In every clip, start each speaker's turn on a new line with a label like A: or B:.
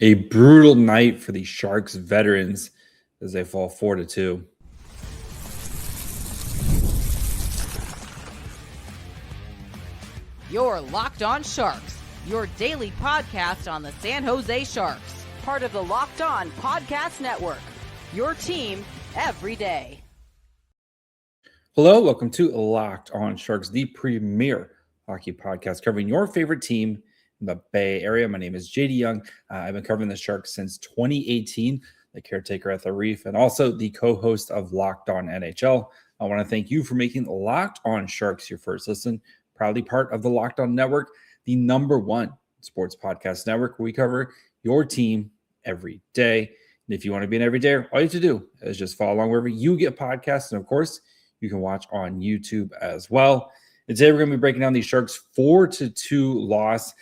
A: A brutal night for the Sharks veterans as they fall 4-2.
B: You're Locked On Sharks, your daily podcast on the San Jose Sharks, part of the Locked On Podcast Network, your team every day.
A: Hello, welcome to Locked On Sharks, the premier hockey podcast covering your favorite team in the Bay Area. My name is JD Young. I've been covering the Sharks since 2018, the caretaker at the Reef, and also the co-host of Locked On NHL. I want to thank you for making Locked On Sharks your first listen. Proudly part of the Locked On Network, the #1 sports podcast network, where we cover your team every day. And if you want to be an everydayer, all you have to do is just follow along wherever you get podcasts. And of course, you can watch on YouTube as well. And today we're going to be breaking down the Sharks' 4-2 loss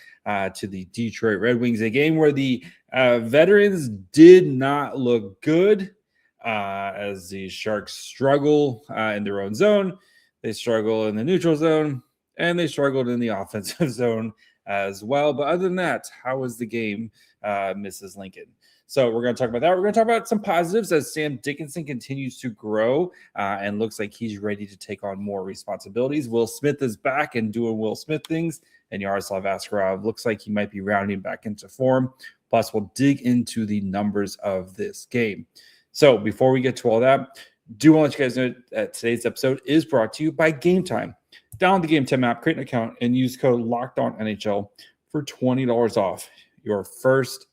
A: to the Detroit Red Wings, a game where the veterans did not look good as the Sharks struggle in their own zone. They struggle in the neutral zone, and they struggled in the offensive zone as well. But other than that, how was the game, Mrs. Lincoln? So we're going to talk about that. We're going to talk about some positives as Sam Dickinson continues to grow and looks like he's ready to take on more responsibilities. Will Smith is back and doing Will Smith things, and Yaroslav Askarov looks like he might be rounding back into form. Plus, we'll dig into the numbers of this game. So before we get to all that, do want to let you guys know that today's episode is brought to you by Game Time. Download the Game Time app, create an account, and use code LOCKEDONNHL for $20 off your first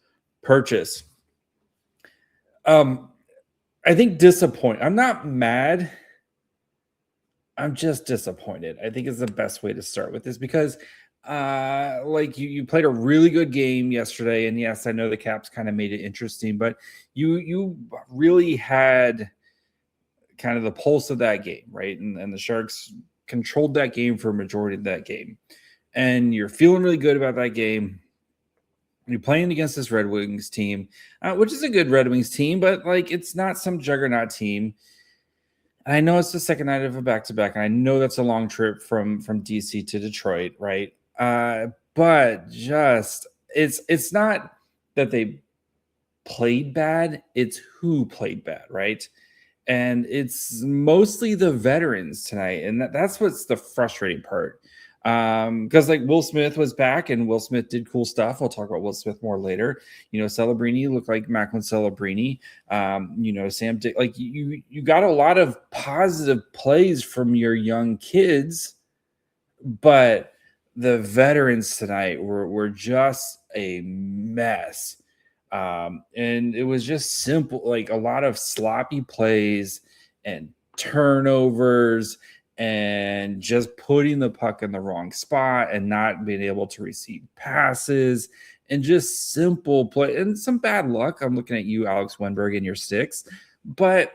A: purchase. I think disappointed. I'm not mad. I'm just disappointed. I think is the best way to start with this because you played a really good game yesterday, and yes, I know the Caps kind of made it interesting, but you really had kind of the pulse of that game, right? And the Sharks controlled that game for a majority of that game. And you're feeling really good about that game. You're playing against this Red Wings team, which is a good Red Wings team, but it's not some juggernaut team. And I know it's the second night of a back-to-back, and I know that's a long trip from DC to Detroit, right? But just it's not that they played bad; it's who played bad, right? And it's mostly the veterans tonight, and that's what's the frustrating part. Because Will Smith was back and Will Smith did cool stuff. I'll talk about Will Smith more later. Celebrini looked like Macklin Celebrini. Sam Dick, you got a lot of positive plays from your young kids, but the veterans tonight were just a mess. And it was just simple, a lot of sloppy plays and turnovers and just putting the puck in the wrong spot and not being able to receive passes and just simple play and some bad luck. I'm looking at you, Alex Wennberg, and your sticks, but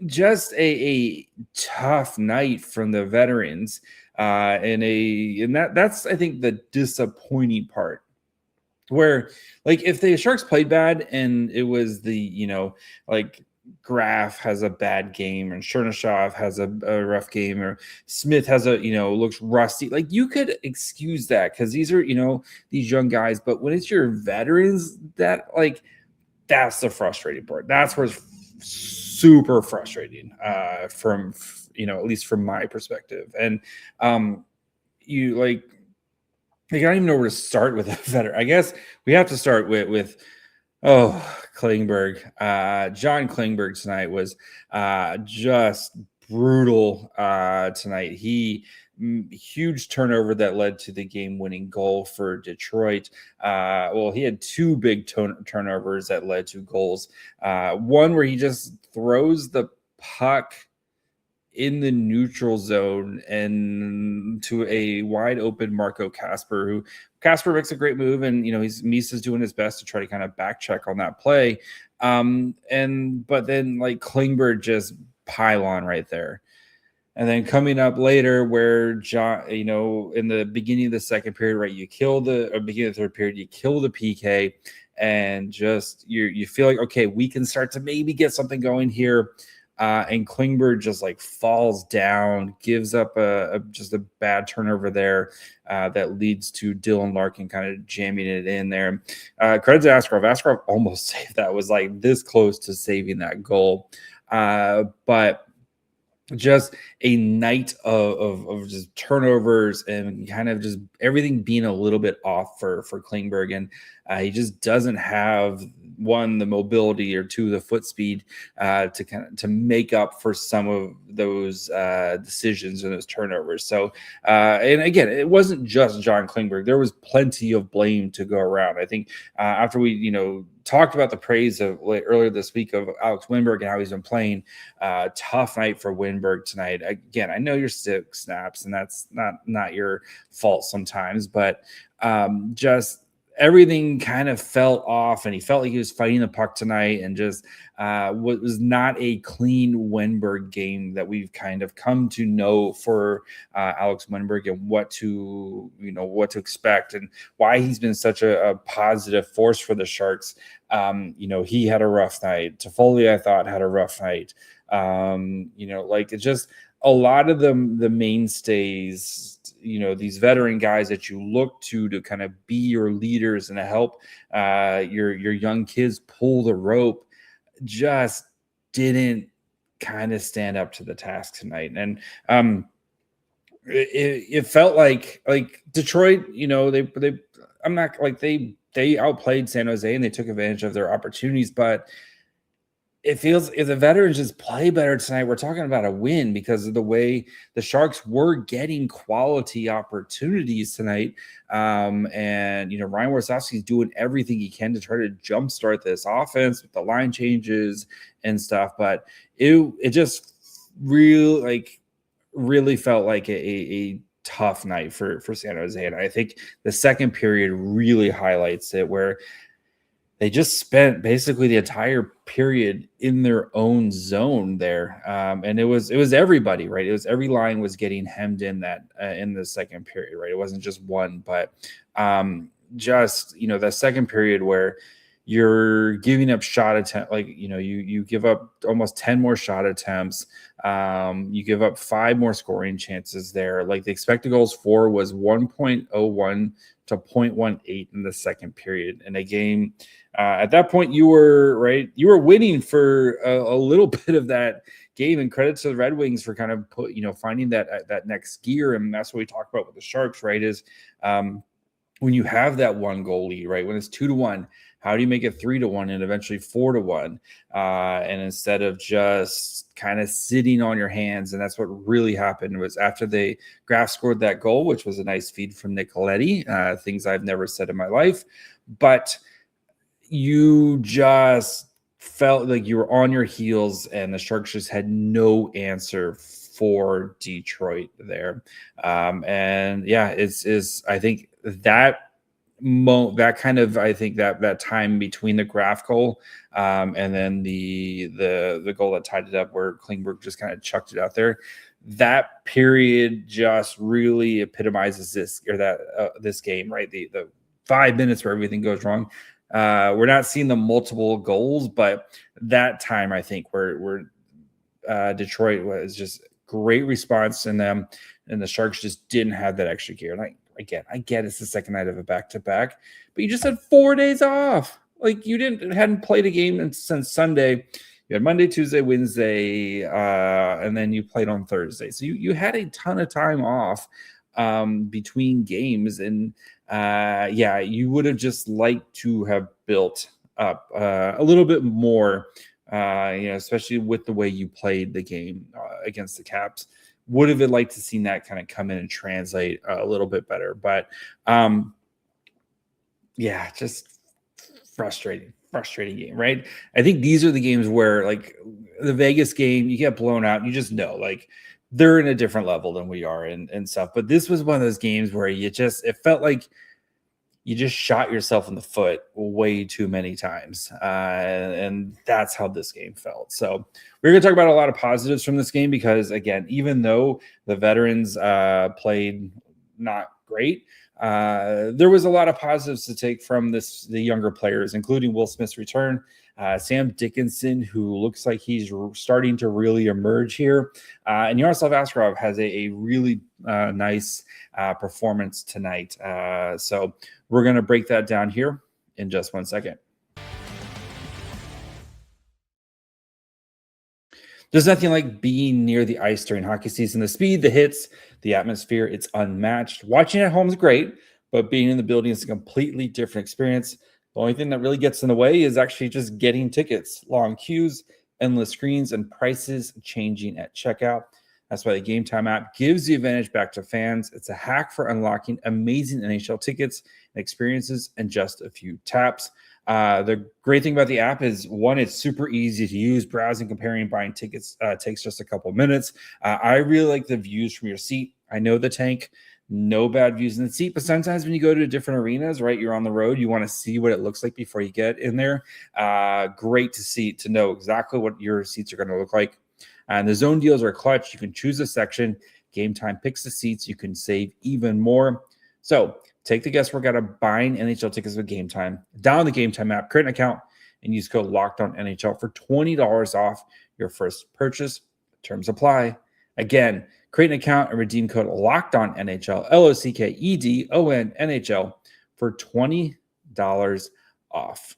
A: just a tough night from the veterans. And that's, I think, the disappointing part. Where, if the Sharks played bad and it was Graf has a bad game and Chernyshov has a rough game or Smith has looks rusty, you could excuse that because these are, these young guys. But when it's your veterans, that that's the frustrating part. That's where it's super frustrating from, at least from my perspective. And I don't even know where to start with a veteran. I guess we have to start with Klingberg. John Klingberg tonight was just brutal tonight. Huge turnover that led to the game-winning goal for Detroit. He had two big turnovers that led to goals. One where he just throws the puck in the neutral zone and to a wide open Marco Kasper, Kasper makes a great move, and Misa's doing his best to try to kind of back check on that play. But then Klingberg just pylon right there. And then coming up later where John, in the beginning of the second period, right, beginning of the third period, you kill the PK and just you feel like, okay, we can start to maybe get something going here. And Klingberg just like falls down, gives up just a bad turnover there that leads to Dylan Larkin kind of jamming it in there. Credit to Askarov. Askarov almost saved that, was like this close to saving that goal. But just a night of just turnovers and kind of just everything being a little bit off for Klingberg. And he just doesn't have, one, the mobility, or two, the foot speed to make up for some of those decisions and those turnovers. So, and again, it wasn't just John Klingberg. There was plenty of blame to go around. I think after we, talked about the praise of earlier this week of Alex Wennberg and how he's been playing, tough night for Wennberg tonight. Again, I know you're 6 snaps, and that's not your fault sometimes, but just everything kind of felt off, and he felt like he was fighting the puck tonight, and just was not a clean Wennberg game that we've kind of come to know for Alex Wennberg, and what to expect, and why he's been such a positive force for the Sharks. He had a rough night. Toffoli, I thought, had a rough night. It's just a lot of the mainstays, these veteran guys that you look to kind of be your leaders and to help your young kids pull the rope, just didn't kind of stand up to the task tonight. And it felt like Detroit, they outplayed San Jose and they took advantage of their opportunities, but it feels, if the veterans just play better tonight, we're talking about a win, because of the way the Sharks were getting quality opportunities tonight. And Ryan Warsofsky is doing everything he can to try to jumpstart this offense with the line changes and stuff. But it just really felt like a tough night for San Jose. And I think the second period really highlights it, where they just spent basically the entire period in their own zone there. And it was everybody, right? It was every line was getting hemmed in that in the second period, right? It wasn't just one, but the second period where you're giving up shot attempt, you give up almost 10 more shot attempts. You give up 5 more scoring chances there. Like, the expected goals for was 1.01 to 0.18 in the second period. In a game, at that point, you were winning for a little bit of that game. And credit to the Red Wings for kind of finding that next gear. And that's what we talk about with the Sharks, right? Is when you have that 1 goal lead, right? When it's 2-1, how do you make it 3-1 and eventually 4-1? And instead of just kind of sitting on your hands, and that's what really happened, was after Graf scored that goal, which was a nice feed from Nicoletti, things I've never said in my life, but you just felt like you were on your heels, and the Sharks just had no answer for Detroit there. And yeah, it's I think that time between the Graf goal and then the goal that tied it up, where Klingberg just kind of chucked it out there, that period just really epitomizes this game, right? The 5 minutes where everything goes wrong. We're not seeing the multiple goals, but that time, I think, where Detroit was just great response in them, and the Sharks just didn't have that extra gear. And I get it's the second night of a back-to-back, but you just had 4 days off. Like, you hadn't played a game since Sunday. You had Monday, Tuesday, Wednesday, and then you played on Thursday. So you had a ton of time off between games, and you would have just liked to have built up a little bit more, especially with the way you played the game against the Caps. Would have liked to seen that kind of come in and translate a little bit better, but just frustrating game, right? I think these are the games where, like the Vegas game, you get blown out, you just know, like, they're in a different level than we are and stuff. But this was one of those games where it felt like you just shot yourself in the foot way too many times. And that's how this game felt. So we're going to talk about a lot of positives from this game, because, again, even though the veterans played not great, there was a lot of positives to take from the younger players, including Will Smith's return. Sam Dickinson, who looks like he's starting to really emerge here. And Yaroslav Askarov has a really nice performance tonight. So we're going to break that down here in just 1 second. There's nothing like being near the ice during hockey season. The speed, the hits, the atmosphere, it's unmatched. Watching at home is great, but being in the building is a completely different experience. The only thing that really gets in the way is actually just getting tickets. Long queues, endless screens, and prices changing at checkout. That's why the Game Time app gives the advantage back to fans. It's a hack for unlocking amazing NHL tickets and experiences in just a few taps. The great thing about the app is, one, it's super easy to use. Browsing, comparing, buying tickets takes just a couple minutes. I really like the views from your seat. I know the tank, no bad views in the seat, but sometimes when you go to different arenas, right, you're on the road, you want to see what it looks like before you get in there. Great to know exactly what your seats are going to look like. And the zone deals are clutch. You can choose a section. Game Time picks the seats. You can save even more. So take the guesswork out of buying NHL tickets with Game Time. Download the Game Time app, create an account, and use code LOCKEDONNHL for $20 off your first purchase. Terms apply. Again, create an account and redeem code LOCKEDONNHL, LOCKEDONNHL, for $20 off.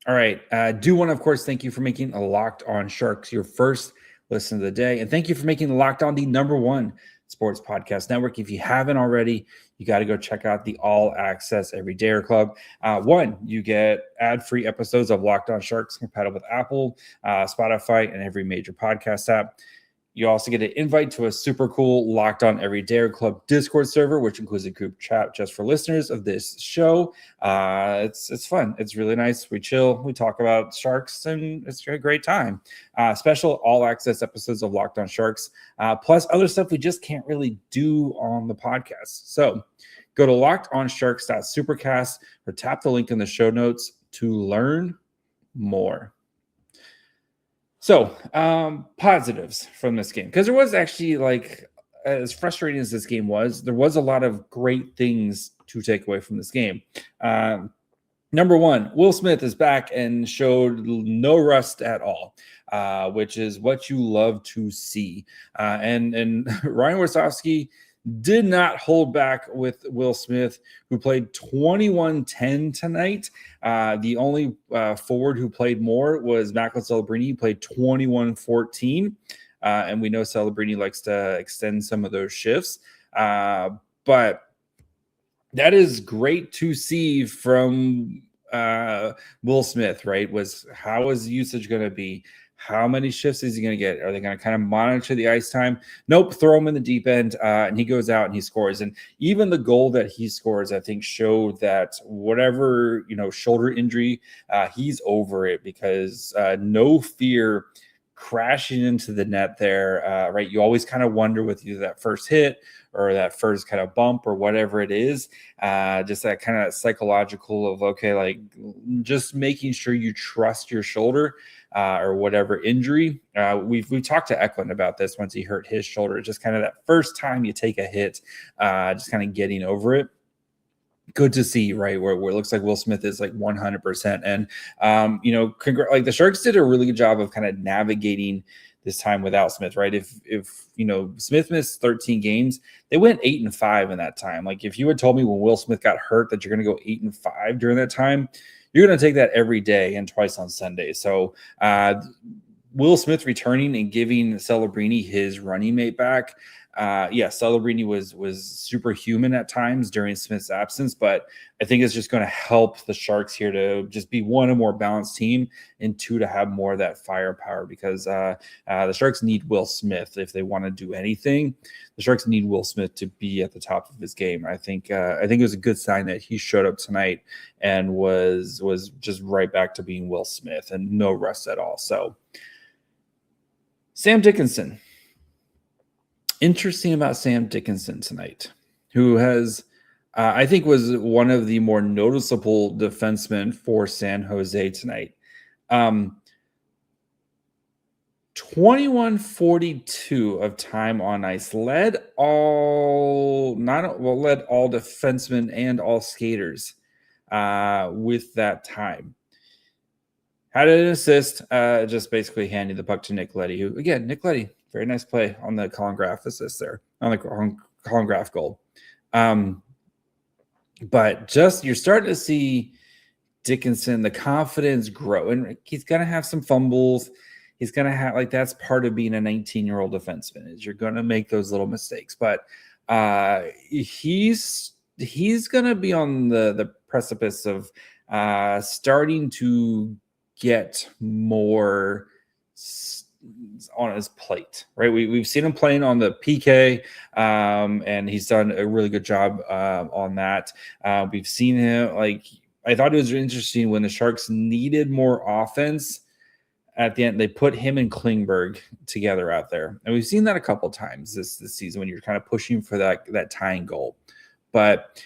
A: All right. Do want to, of course, thank you for making a Locked On Sharks your first listen of the day. And thank you for making Locked On the #1 sports podcast network. If you haven't already, you got to go check out the All Access Everydayer Club. One, you get ad-free episodes of Locked On Sharks compatible with Apple, Spotify, and every major podcast app. You also get an invite to a super cool Locked On Everydayer Club Discord server, which includes a group chat just for listeners of this show. It's fun. It's really nice. We chill. We talk about Sharks, and it's a great time. Special all-access episodes of Locked On Sharks, plus other stuff we just can't really do on the podcast. So go to lockedonsharks.supercast or tap the link in the show notes to learn more. So, positives from this game, because there was actually, like, as frustrating as this game was, there was a lot of great things to take away from this game. Number one, Will Smith is back and showed no rust at all, which is what you love to see. And Ryan Warsofsky did not hold back with Will Smith, who played 21-10 tonight. The only forward who played more was Macklin Celebrini. He played 21-14. And we know Celebrini likes to extend some of those shifts. But that is great to see from Will Smith, right? How is usage going to be? How many shifts is he going to get? Are they going to kind of monitor the ice time? Nope, throw him in the deep end, and he goes out and he scores. And even the goal that he scores, I think, showed that whatever, shoulder injury, he's over it, because no fear crashing into the net there, right? You always kind of wonder with either that first hit or that first kind of bump or whatever it is, just that kind of psychological of, okay, like just making sure you trust your shoulder or whatever injury. We've talked to Eklund about this once he hurt his shoulder. Just kind of that first time you take a hit, just kind of getting over it. Good to see, right, where it looks like Will Smith is like 100%. And, like the Sharks did a really good job of kind of navigating this time without Smith, right? If Smith missed 13 games, they went 8-5 in that time. Like, if you had told me when Will Smith got hurt that you're going to go 8-5 during that time, you're going to take that every day and twice on Sunday. So Will Smith returning and giving Celebrini his running mate back. Celebrini was superhuman at times during Smith's absence, but I think it's just going to help the Sharks here to just be, one, a more balanced team, and two, to have more of that firepower, because the Sharks need Will Smith if they want to do anything. The Sharks need Will Smith to be at the top of his game. I think it was a good sign that he showed up tonight and was just right back to being Will Smith and no rust at all. So Sam Dickinson. Interesting about Sam Dickinson tonight, who has, I think, was one of the more noticeable defensemen for San Jose tonight. 21:42 of time on ice. Led all defensemen and all skaters with that time. Had an assist, just basically handing the puck to Nick Leddy, who, again, Nick Leddy, very nice play on the Colin Graf assist there, on the Colin Graf goal. But just you're starting to see Dickinson, the confidence grow, and he's going to have some fumbles. He's going to have, like, that's part of being a 19-year-old defenseman, is you're going to make those little mistakes. But he's going to be on the precipice of starting to get more on his plate, right? We've seen him playing on the PK, and he's done a really good job on that. We've seen him, like, I thought it was interesting when the Sharks needed more offense at the end, they put him and Klingberg together out there. And we've seen that a couple times this season when you're kind of pushing for that tying goal. But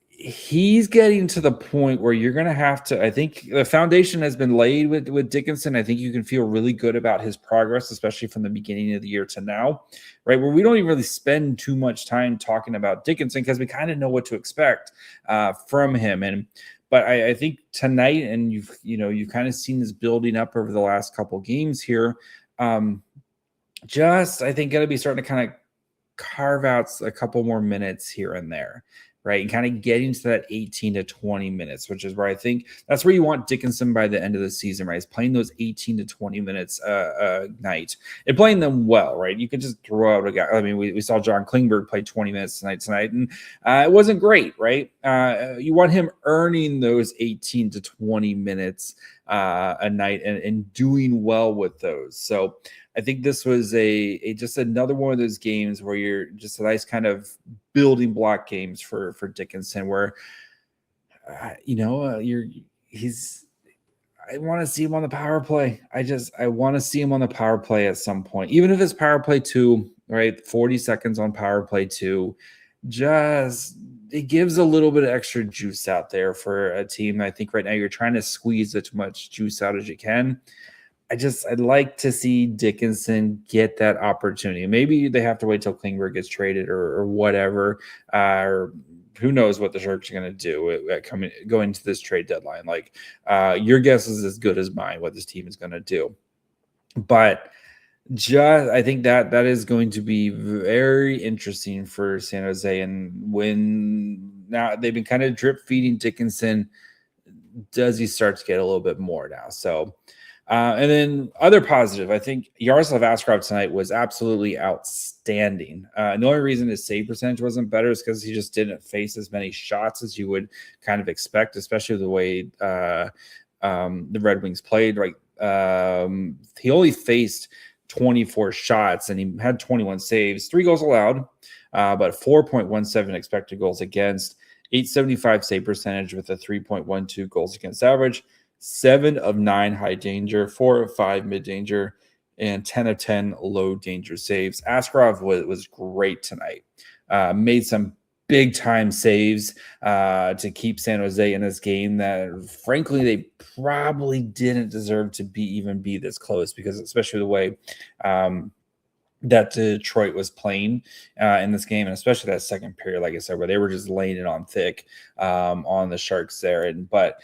A: he's getting to the point where you're going to have to, I think the foundation has been laid with Dickinson. I think you can feel really good about his progress, especially from the beginning of the year to now, right? Where we don't even really spend too much time talking about Dickinson because we kind of know what to expect from him. But I think tonight, and you've kind of seen this building up over the last couple games here, I think going to be starting to kind of carve out a couple more minutes here and there, right? And kind of getting to that 18 to 20 minutes, which is where I think that's where you want Dickinson by the end of the season, right? He's playing those 18 to 20 minutes a night and playing them well, right? You could just throw out a guy. I mean, we saw John Klingberg play 20 minutes tonight, and it wasn't great, right? You want him earning those 18 to 20 minutes a night and doing well with those. So I think this was just another one of those games where you're just a nice kind of building block games for Dickinson, where I want to see him on the power play. I want to see him on the power play at some point, even if it's power play 2, right? 40 seconds on power play 2, it gives a little bit of extra juice out there for a team. I think right now you're trying to squeeze as much juice out as you can. I'd like to see Dickinson get that opportunity. Maybe they have to wait till Klingberg gets traded or whatever, or who knows what the Sharks are going to do going into this trade deadline. Like, your guess is as good as mine what this team is going to do. But I think that is going to be very interesting for San Jose. And when now they've been kind of drip feeding Dickinson, does he start to get a little bit more now? So, and then other positive, I think Yaroslav Askarov tonight was absolutely outstanding. The only reason his save percentage wasn't better is because he just didn't face as many shots as you would kind of expect, especially the way the Red Wings played. Right, he only faced 24 shots and he had 21 saves, 3 goals allowed, but 4.17 expected goals against, 875 save percentage with a 3.12 goals against average, 7 of 9 high danger, 4 of 5 mid danger, and 10 of 10 low danger saves. Askarov was great tonight. Made some big time saves to keep San Jose in this game that, frankly, they probably didn't deserve to even be this close, because especially the way that Detroit was playing in this game, and especially that second period, like I said, where they were just laying it on thick on the Sharks there. But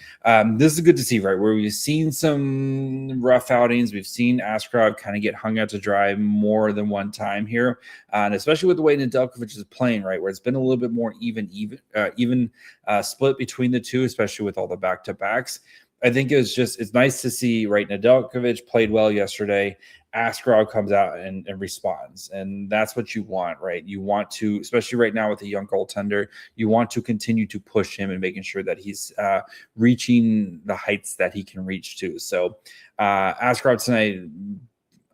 A: this is good to see, right? Where we've seen some rough outings. We've seen Askarov kind of get hung out to dry more than one time here. And especially with the way Nedeljkovic is playing, right? Where it's been a little bit more even split between the two, especially with all the back-to-backs. I think it's nice to see, right? Nedeljkovic played well yesterday. Askarov comes out and responds. And that's what you want, right? You want to, especially right now with a young goaltender, you want to continue to push him and making sure that he's reaching the heights that he can reach to. So Askarov tonight,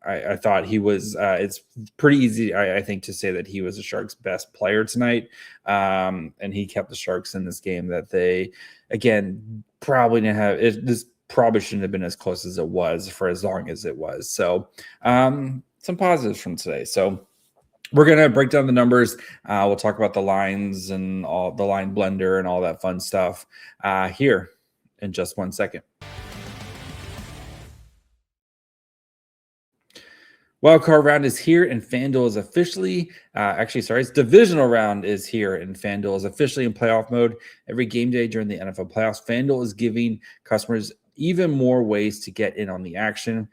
A: I thought he was, it's pretty easy, I think, to say that he was the Sharks' best player tonight. And he kept the Sharks in this game that they, again, probably didn't have it. This probably shouldn't have been as close as it was for as long as it was. So some positives from today. So we're going to break down the numbers. We'll talk about the lines and all the line blender and all that fun stuff here in just 1 second. Wildcard round is here, and FanDuel is officially, its divisional round is here, and FanDuel is officially in playoff mode. Every game day during the NFL playoffs, FanDuel is giving customers even more ways to get in on the action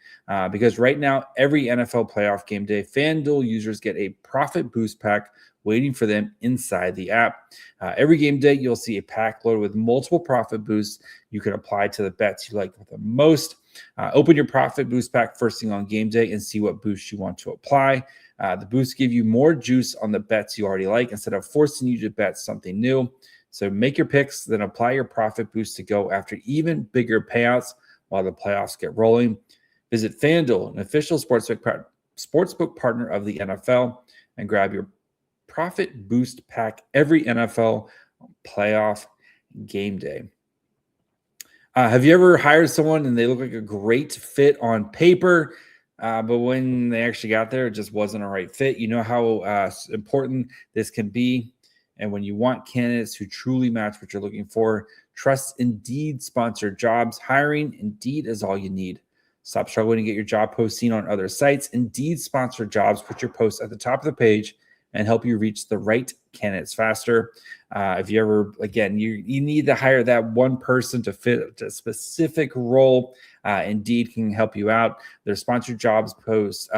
A: because right now, every NFL playoff game day, FanDuel users get a profit boost pack waiting for them inside the app. Every game day, you'll see a pack loaded with multiple profit boosts you can apply to the bets you like the most. Open your profit boost pack first thing on game day and see what boost you want to apply. The boosts give you more juice on the bets you already like instead of forcing you to bet something new. So make your picks, then apply your profit boost to go after even bigger payouts while the playoffs get rolling. Visit FanDuel, an official sportsbook partner of the NFL, and grab your profit boost pack every NFL playoff game day. Have you ever hired someone and they look like a great fit on paper, but when they actually got there, it just wasn't a right fit? You know how important this can be. And when you want candidates who truly match what you're looking for, trust Indeed sponsored jobs. Hiring Indeed is all you need. Stop struggling to get your job post seen on other sites. Indeed sponsored jobs put your post at the top of the page and help you reach the right candidates faster. If you ever, again, you need to hire that one person to fit a specific role, Indeed can help you out. Their sponsored jobs posts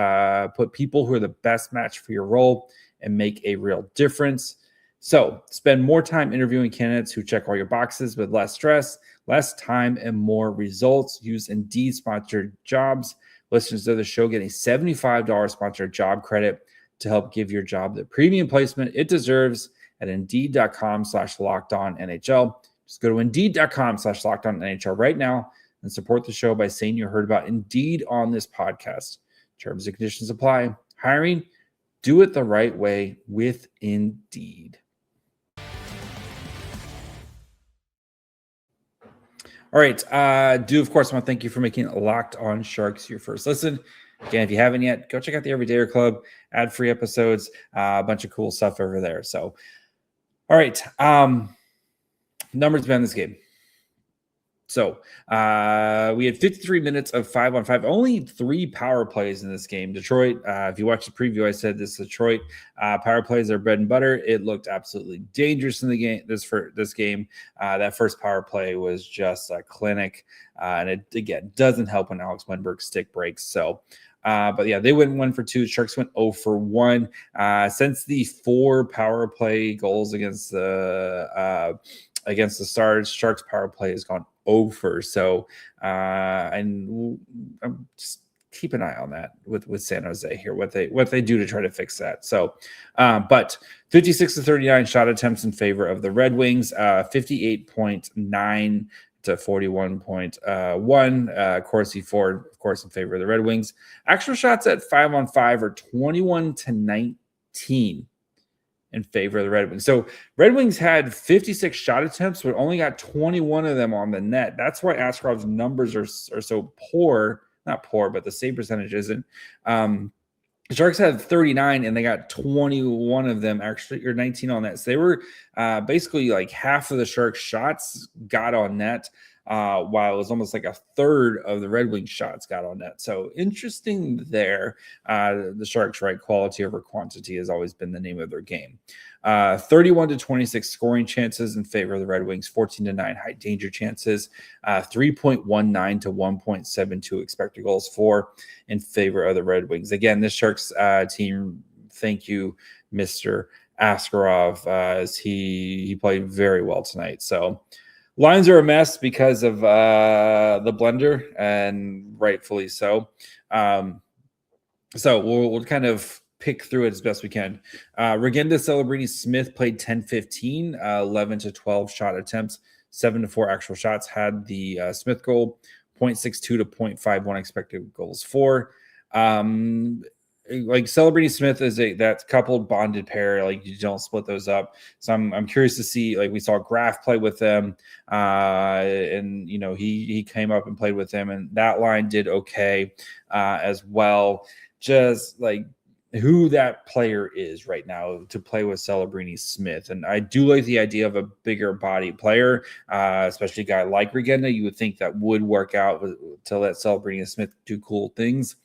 A: put people who are the best match for your role and make a real difference. So spend more time interviewing candidates who check all your boxes with less stress, less time, and more results. Use Indeed sponsored jobs. Listeners of the show get a $75 sponsored job credit to help give your job the premium placement it deserves at Indeed.com/LockedOnNHL. Just go to Indeed.com/LockedOnNHL right now and support the show by saying you heard about Indeed on this podcast. Terms and conditions apply. Hiring, do it the right way with Indeed. All right. Do, of course, want to thank you for making Locked On Sharks your first listen. Again, if you haven't yet, go check out the Everydayer Club, ad-free episodes, a bunch of cool stuff over there. So, all right. Numbers behind this game. So we had 53 minutes of 5-on-5, only 3 power plays in this game. Detroit, if you watch the preview, I said this Detroit power plays are bread and butter. It looked absolutely dangerous in the game. This game, that first power play was just a clinic, and it again doesn't help when Alex Wennberg's stick breaks. So. But yeah, they went 1 for 2. Sharks went 0 for 1. Since the 4 power play goals against the Stars, Sharks power play has gone over. So, and just keep an eye on that with San Jose here, what they do to try to fix that. So, but 56-39 shot attempts in favor of the Red Wings, 58.9 to 41.1. Corsi Ford, of course, in favor of the Red Wings. Actual shots at 5-on-5 are 21-19 in favor of the Red Wings. So Red Wings had 56 shot attempts, but only got 21 of them on the net. That's why Askarov's numbers are so poor. Not poor, but the save percentage isn't. The Sharks had 39, and they got 21 of them, actually, or 19 on net. So they were basically like half of the Sharks' shots got on net, while it was almost like a third of the Red Wings shots got on net. So interesting there. The Sharks, right? Quality over quantity has always been the name of their game. 31-26 scoring chances in favor of the Red Wings, 14-9 high danger chances, 3.19 to 1.72 expected goals for in favor of the Red Wings. Again, this Sharks team, thank you, Mr. Askarov, as he played very well tonight. So lines are a mess because of the blender, and rightfully so. So we'll kind of pick through it as best we can. Regenda Celebrini Smith played 10-15, 11-12 shot attempts, 7-4 actual shots, had the Smith goal, 0.62 to 0.51 expected goals for. Like Celebrini Smith is that coupled bonded pair. Like you don't split those up. So I'm curious to see. Like we saw Graf play with them, and he came up and played with them, and that line did okay as well. Just like who that player is right now to play with Celebrini Smith. And I do like the idea of a bigger body player, especially a guy like Regenda. You would think that would work out to let Celebrini Smith do cool things.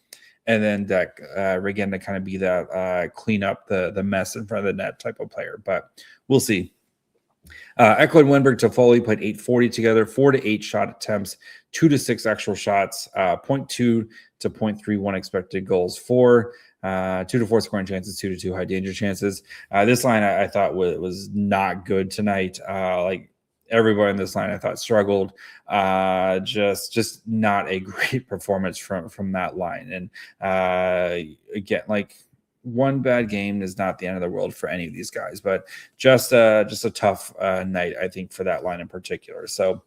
A: and then Deck again to kind of be that clean up the mess in front of the net type of player. But we'll see. Echo and Wennberg Toffoli played 840 together, 4 to 8 shot attempts, 2 to 6 actual shots, 0.2 to 0.31 expected goals for, 2 to 4 scoring chances, 2 to 2 high danger chances. This line I thought was not good tonight. Like everybody in this line I thought struggled. Just not a great performance from that line. And again, like, one bad game is not the end of the world for any of these guys, but just a tough night, I think, for that line in particular. So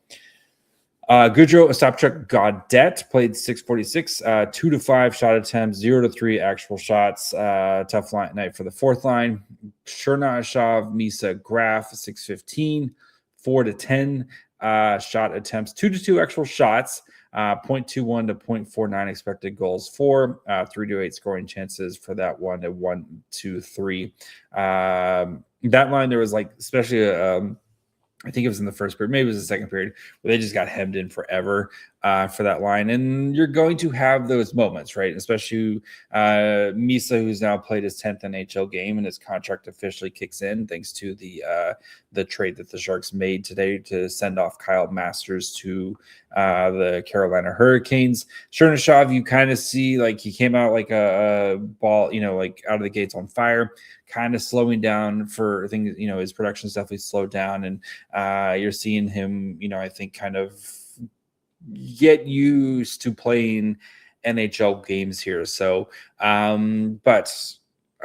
A: Goudreau, Ostapchuk, Gaudette played 646, 2 to 5 shot attempts, 0 to 3 actual shots. Tough night for the fourth line. Chernyshov, Misa, Graf, 615, 4 to 10 shot attempts, 2 to 2 actual shots. 0.21 to 0.49 expected goals for, 3 to 8 scoring chances for that one at 1, 2, 3. That line, there was like, especially I think it was in the first period, maybe it was the second period, where they just got hemmed in forever for that line. And you're going to have those moments, right? Especially Misa, who's now played his 10th NHL game, and his contract officially kicks in thanks to the trade that the Sharks made today to send off Kyle Masters to the Carolina Hurricanes. Chernyshov, you kind of see like he came out like a ball, like out of the gates on fire, kind of slowing down for things. His production's definitely slowed down, and you're seeing him, I think, kind of get used to playing NHL games here. So, but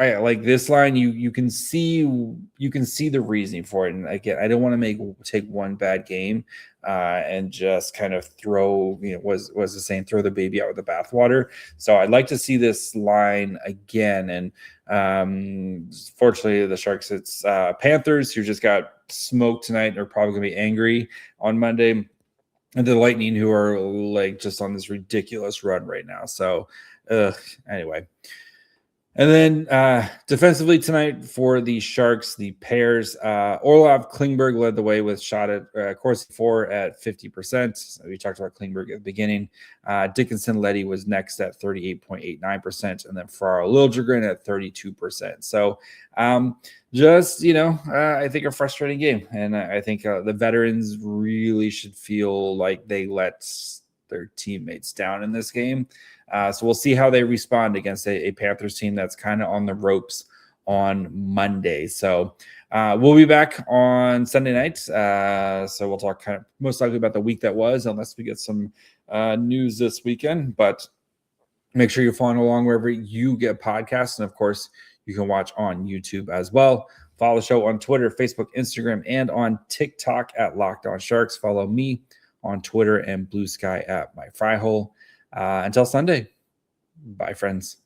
A: I like this line. You can see the reasoning for it. And again, I don't want to take one bad game and just kind of throw, was the saying, throw the baby out with the bathwater. So I'd like to see this line again. And fortunately, the Sharks, it's Panthers, who just got smoked tonight, are probably going to be angry on Monday. And the Lightning, who are like just on this ridiculous run right now. So anyway. And then defensively tonight for the Sharks, the pairs, Orlov Klingberg led the way with shot at Corsi 4 at 50%. So we talked about Klingberg at the beginning. Dickinson Leddy was next at 38.89%, and then Ferraro Liljegren at 32%. So I think a frustrating game. And I think the veterans really should feel like they let their teammates down in this game. So we'll see how they respond against a Panthers team that's kind of on the ropes on Monday. So we'll be back on Sunday night. So we'll talk kind of most likely about the week that was, unless we get some news this weekend. But make sure you're following along wherever you get podcasts. And, of course, you can watch on YouTube as well. Follow the show on Twitter, Facebook, Instagram, and on TikTok at Locked On Sharks. Follow me on Twitter and Blue Sky at My Fry Hole. Until Sunday, bye, friends.